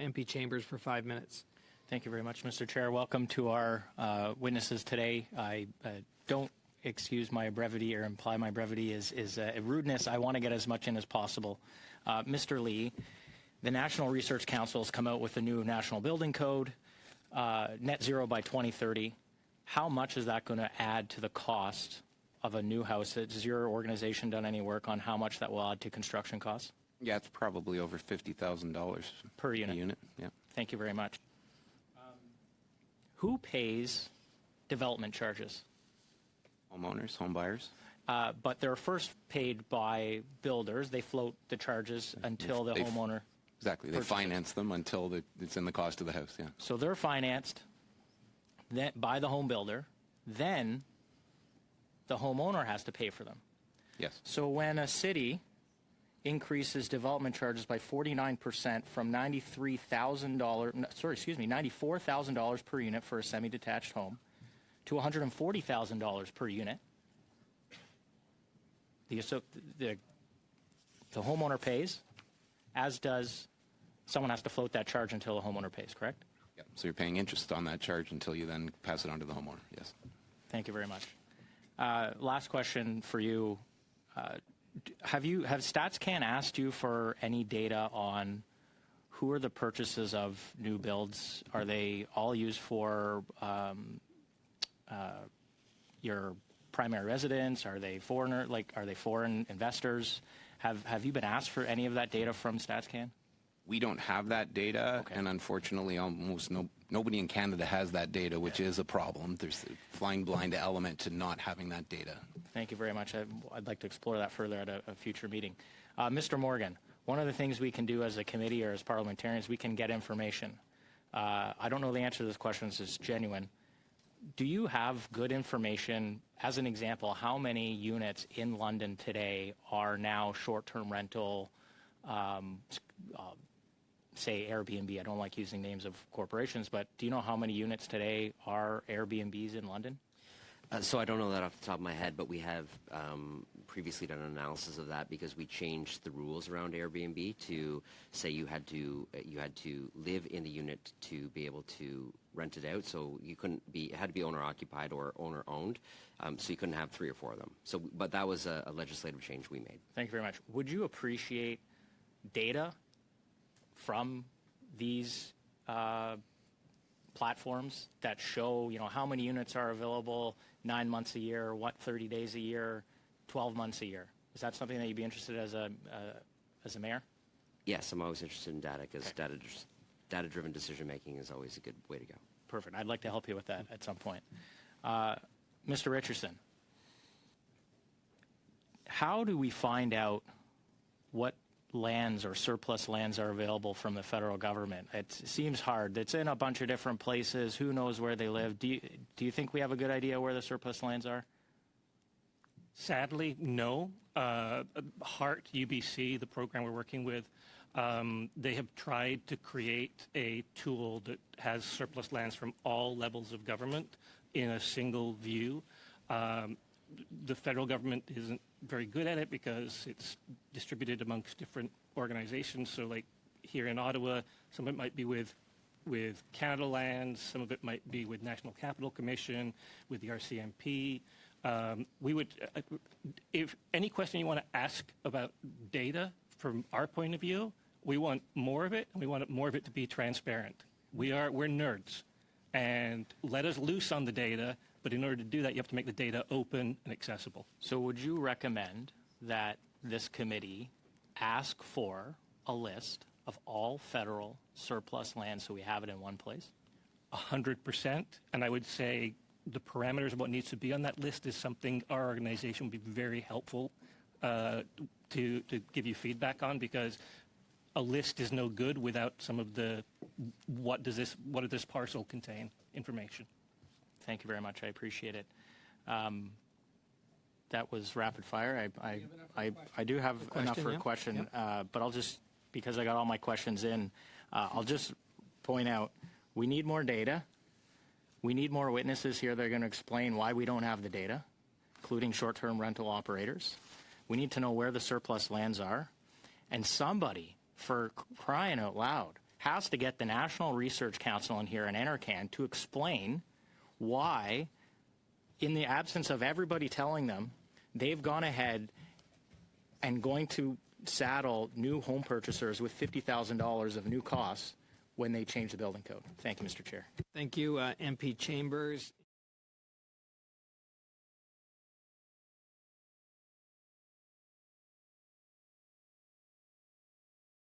MP Chambers for 5 minutes. Thank you very much, Mr. Chair. Welcome to our witnesses today. I don't excuse my brevity or imply my brevity is a rudeness. I want to get as much in as possible. Mr. Lee, the National Research Council has come out with a new national building code, net zero by 2030. How much is that going to add to the cost of a new house? Has your organization done any work on how much that will add to construction costs? Yeah, it's probably over $50,000 per unit. Yeah. Thank you very much. Who pays development charges? Homeowners, home buyers. But they're first paid by builders. They float the charges until the homeowner. Exactly. They finance them until it's in the cost of the house. Yeah. So they're financed by the home builder. Then the homeowner has to pay for them. Yes. So when a city increases development charges by 49% from $94,000 per unit for a semi-detached home to $140,000 per unit, the homeowner pays, as does someone has to float that charge until the homeowner pays, correct? Yeah. So you're paying interest on that charge until you then pass it on to the homeowner. Yes. Thank you very much. Last question for you. Have StatsCan asked you for any data on who are the purchases of new builds? Are they all used for your primary residence? Are they foreigner? Are they foreign investors? Have you been asked for any of that data from StatsCan? We don't have that data, okay. And unfortunately, almost nobody in Canada has that data, which is a problem. There's a flying blind element to not having that data. Thank you very much. I'd like to explore that further at a future meeting. Mr. Morgan, one of the things we can do as a committee or as parliamentarians, we can get information. I don't know the answer to this question. This is genuine. Do you have good information, as an example, how many units in London today are now short-term rental, say Airbnb? I don't like using names of corporations, but do you know how many units today are Airbnbs in London? So I don't know that off the top of my head, but we have previously done an analysis of that because we changed the rules around Airbnb to say you had to live in the unit to be able to rent it out. So you couldn't be, it had to be owner occupied or owner owned. So you couldn't have 3 or 4 of them. So, but that was a legislative change we made. Thank you very much. Would you appreciate data from these platforms that show, how many units are available 9 months a year, 30 days a year, 12 months a year? Is that something that you'd be interested in as a mayor? Yes, I'm always interested in data because data-driven decision-making is always a good way to go. Perfect. I'd like to help you with that at some point. Mr. Richardson, how do we find out what lands or surplus lands are available from the federal government? It seems hard. It's in a bunch of different places. Who knows where they live? Do you think we have a good idea where the surplus lands are? Sadly, no. HART, UBC, the program we're working with, they have tried to create a tool that has surplus lands from all levels of government in a single view. The federal government isn't very good at it because it's distributed amongst different organizations. So like here in Ottawa, some of it might be with Canada Lands, some of it might be with National Capital Commission, with the RCMP. We would, if any question you want to ask about data from our point of view, we want more of it, and we want more of it to be transparent. We're nerds, and let us loose on the data. But in order to do that, you have to make the data open and accessible. So would you recommend that this committee ask for a list of all federal surplus land so we have it in one place? 100%. And I would say the parameters of what needs to be on that list is something our organization would be very helpful to give you feedback on, because a list is no good without some of the what does this parcel contain information. Thank you very much. I appreciate it. That was rapid fire. I do have enough for a question, but I'll just, because I got all my questions in, I'll just point out we need more data. We need more witnesses here that are going to explain why we don't have the data, including short-term rental operators. We need to know where the surplus lands are. And somebody, for crying out loud, has to get the National Research Council in here and NRCan to explain why, in the absence of everybody telling them, they've gone ahead and going to saddle new home purchasers with $50,000 of new costs when they change the building code. Thank you, Mr. Chair. Thank you, MP Chambers.